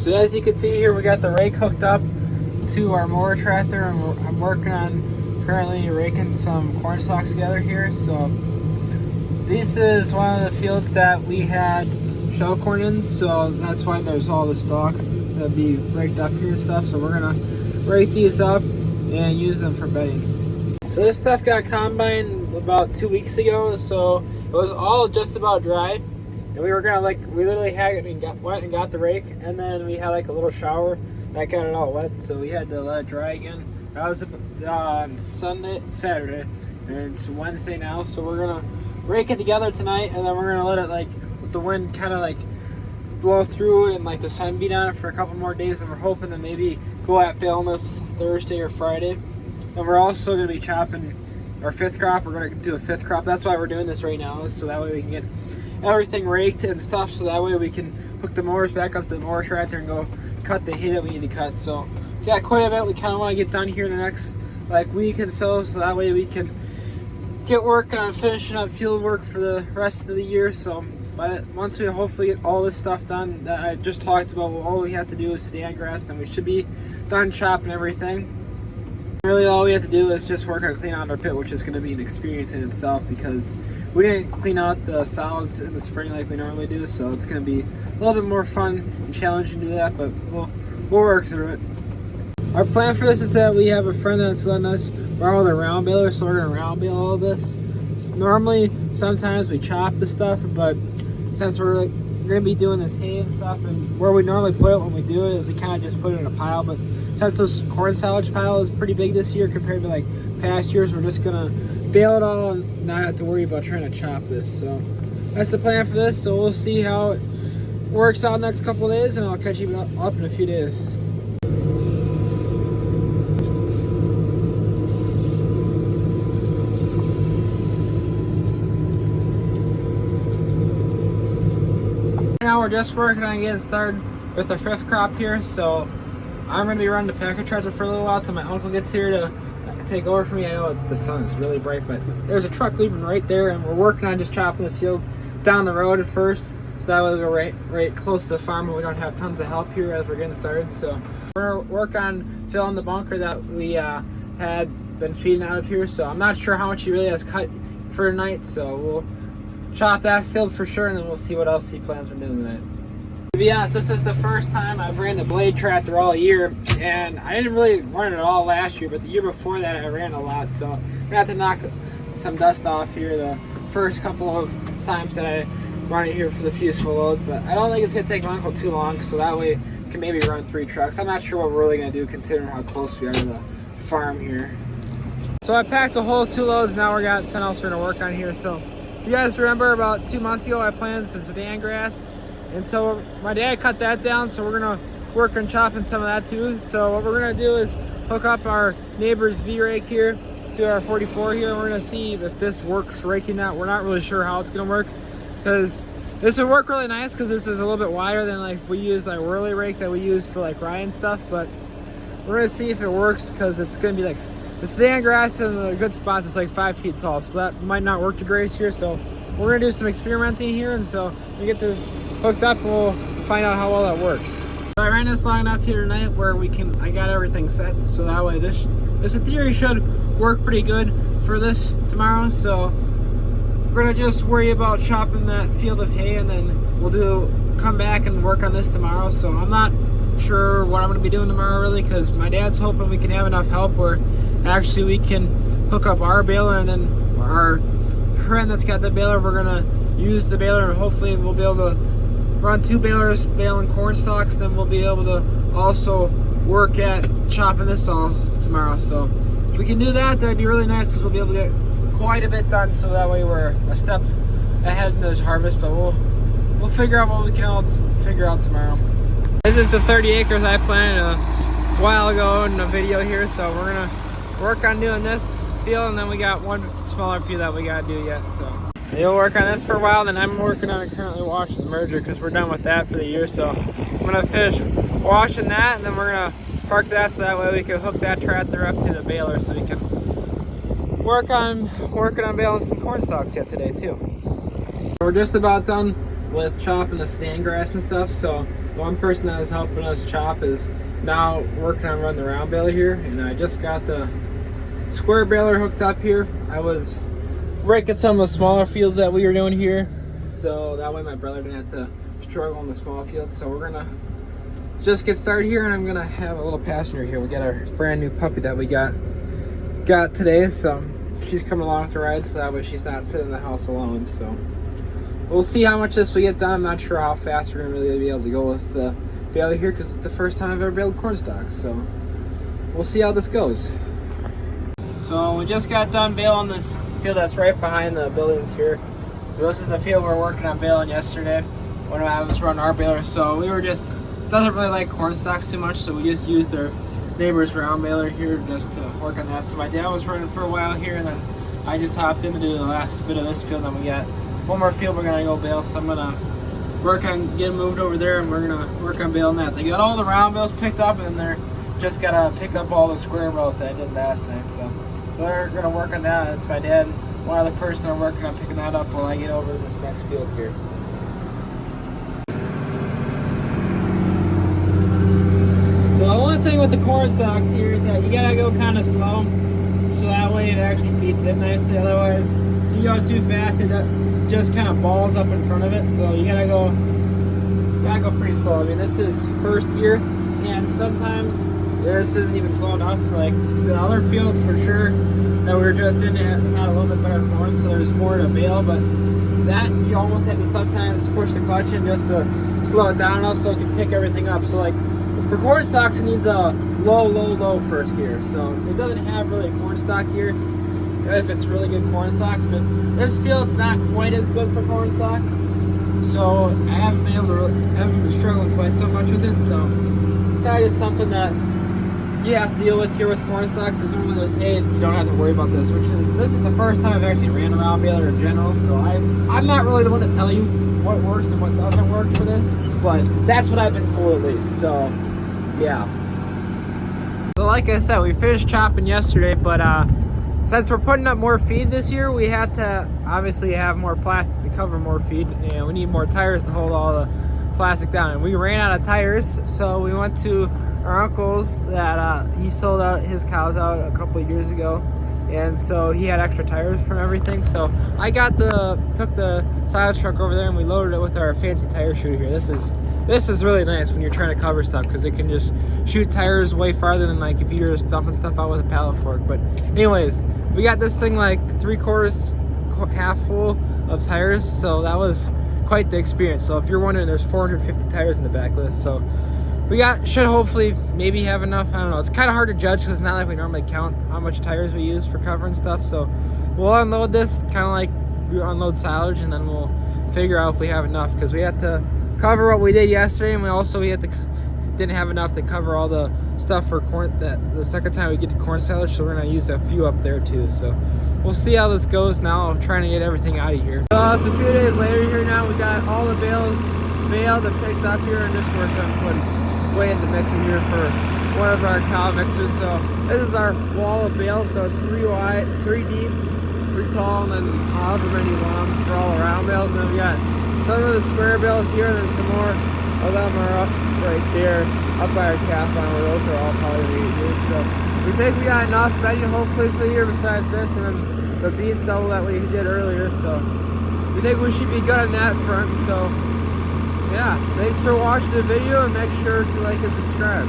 So as you can see here, we got the rake hooked up to our mower tractor, and I'm working on currently raking some corn stalks together here. So this is one of the fields that we had shell corn in, so that's why there's all the stalks that be raked up here and stuff. So we're gonna rake these up and use them for bedding. So this stuff got combined about 2 weeks ago, so it was all just about dry. And we were gonna we literally had it, went and got the rake, and then we had like a little shower that got it all wet, so we had to let it dry again. That was on Saturday, and it's Wednesday now, so we're gonna rake it together tonight, and then we're gonna let it with the wind kind of blow through it and the sun beat on it for a couple more days, and we're hoping to maybe go at baling this Thursday or Friday. And we're also gonna be chopping our 5th crop. We're gonna do a 5th crop. That's why we're doing this right now, so that way we can get everything raked and stuff, so that way we can hook the mowers back up to the mower tractor and go cut the hay that we need to cut. So we got quite a bit we kind of want to get done here in the next week and so that way we can get working on finishing up field work for the rest of the year. So once we hopefully get all this stuff done that I just talked about, all we have to do is stand grass, then we should be done chopping everything. Really all we have to do is just work on cleaning out our pit, which is going to be an experience in itself because we didn't clean out the solids in the spring like we normally do, so it's going to be a little bit more fun and challenging to do that, but we'll work through it. Our plan for this is that we have a friend that's letting us borrow the round baler, so we're going to round bale all this. Normally, sometimes we chop the stuff, but since we're going to be doing this hay and stuff, and where we normally put it when we do it is we kind of just put it in a pile, but since this corn silage pile is pretty big this year compared to past years, we're just going to bale it all and not have to worry about trying to chop this. So that's the plan for this, so we'll see how it works out next couple of days, and I'll catch you up in a few days. Now we're just working on getting started with our 5th crop here, so I'm going to be running the packer tractor for a little while till my uncle gets here to take over for me. I know the sun is really bright, but there's a truck leaving right there, and we're working on just chopping the field down the road at first, so that way we'll go right close to the farm and we don't have tons of help here as we're getting started. So we're going to work on filling the bunker that we had been feeding out of here, so I'm not sure how much he really has cut for tonight, so we'll chop that field for sure, and then we'll see what else he plans on doing tonight. To be honest, this is the first time I've ran the blade tractor all year, and I didn't really run it all last year, but the year before that I ran a lot, so I'm gonna have to knock some dust off here the first couple of times that I run it here for the few small loads, but I don't think it's gonna take my uncle too long, so that way we can maybe run 3 trucks. I'm not sure what we're really gonna do considering how close we are to the farm here. So I packed a whole 2 loads, now we got something else we're gonna work on here. So you guys remember about 2 months ago I planted some sedan grass, and so my dad cut that down, so we're gonna work on chopping some of that too. So what we're gonna do is hook up our neighbor's V-rake here to our 44 here, and we're gonna see if this works raking that. We're not really sure how it's gonna work, because this would work really nice because this is a little bit wider than we use whirly rake that we use for rye and stuff, but we're gonna see if it works because it's gonna be the sedan grass in the good spots is 5 feet tall, so that might not work to grace here. So we're gonna do some experimenting here, and so we get this hooked up and we'll find out how well that works. So I ran this long enough here tonight where I got everything set, so that way this in theory should work pretty good for this tomorrow. So we're gonna just worry about chopping that field of hay, and then we'll come back and work on this tomorrow. So I'm not sure what I'm gonna be doing tomorrow really, because my dad's hoping we can have enough help where actually we can hook up our baler, and then our friend that's got the baler, we're gonna use the baler, and hopefully we'll be able to run 2 balers baling corn stalks. Then we'll be able to also work at chopping this all tomorrow. So if we can do that, that'd be really nice, because we'll be able to get quite a bit done, so that way we're a step ahead in the harvest. But we'll figure out what we can all figure out tomorrow. This is the 30 acres I planted a while ago in a video here, so we're gonna work on doing this field, and then we got one smaller field that we gotta do yet. So you'll work on this for a while, then I'm working on currently washing the merger because we're done with that for the year. So I'm gonna finish washing that, and then we're gonna park that so that way we can hook that tractor up to the baler, so we can working on baling some corn stalks yet today too. We're just about done with chopping the stand grass and stuff, so one person that is helping us chop is now working on running the round baler here, and I just got the square baler hooked up here. I was raking some of the smaller fields that we were doing here, so that way my brother didn't have to struggle in the small fields. So we're gonna just get started here, and I'm gonna have a little passenger here. We got our brand new puppy that we got today, so she's coming along with the ride, so that way she's not sitting in the house alone. So we'll see how much this we get done. I'm not sure how fast we're gonna really be able to go with the baler here, because it's the first time I've ever baled corn stalks. So we'll see how this goes. So we just got done baling this field that's right behind the buildings here. So this is the field we were working on baling yesterday when I was running our baler. So we were just, doesn't really like corn stalks too much, so we just used their neighbor's round baler here just to work on that. So my dad was running for a while here, and then I just hopped in to do the last bit of this field. Then we got one more field we're gonna go bale, so I'm gonna work on getting moved over there, and we're gonna work on baling that. They got all the round bales picked up, and then they're just gotta pick up all the square bales that I did last night. So we're gonna work on that. It's my dad, one other person are working on picking that up while I get over to this next field here. So the only thing with the corn stalks here is that you gotta go kind of slow, so that way it actually feeds in nicely. Otherwise, you go too fast, it just kind of balls up in front of it. So you gotta go pretty slow. I mean, this is first year, and sometimes this isn't even slow enough. Like the other field for sure that we were just in had a little bit better corn, so there's more to bale. But that you almost have to sometimes push the clutch in just to slow it down enough so it can pick everything up. So like for corn stalks, it needs a low first gear. So it doesn't have really a corn stalk gear if it's really good corn stalks, but this field's not quite as good for corn stalks. So I haven't been struggling quite so much with it. So that is something that you have to deal with here with corn stalks. Is normally with hay, you don't have to worry about this. This is the first time I've actually ran a round baler in general. So I'm not really the one to tell you what works and what doesn't work for this, but that's what I've been told at least. So yeah. So like I said, we finished chopping yesterday, but since we're putting up more feed this year, we had to obviously have more plastic to cover more feed, and we need more tires to hold all the plastic down. And we ran out of tires, so we went to our uncle's that he sold out his cows out a couple of years ago, and so he had extra tires from everything. So I took the silage truck over there, and we loaded it with our fancy tire shooter here. This is really nice when you're trying to cover stuff, because it can just shoot tires way farther than like if you're just dumping stuff out with a pallet fork. But anyways, we got this thing like 3/4 half full of tires, so that was quite the experience. So if you're wondering, there's 450 tires in the back list. So we should hopefully maybe have enough. I don't know, it's kind of hard to judge because it's not like we normally count how much tires we use for covering stuff. So we'll unload this kind of like we unload silage, and then we'll figure out if we have enough, because we had to cover what we did yesterday, and we didn't have enough to cover all the stuff for corn that the second time we get to corn silage. So we're gonna use a few up there too. So we'll see how this goes. Now I'm trying to get everything out of here. So it's a few days later here now. We got all the bales baled and picked up here, and just working on putting way in the mixer here for one of our cow mixers. So this is our wall of bales. So it's 3 wide, 3 deep, 3 tall, and then however many you want them for all around bales. And then we got some of the square bales here, and then some more of them are up right there, up by our calf line, where those are all probably 8 years. So we think we got enough bedding hopefully for the year besides this, and then the beans double that we did earlier. So we think we should be good on that front. So yeah, thanks for watching the video, and make sure to like and subscribe.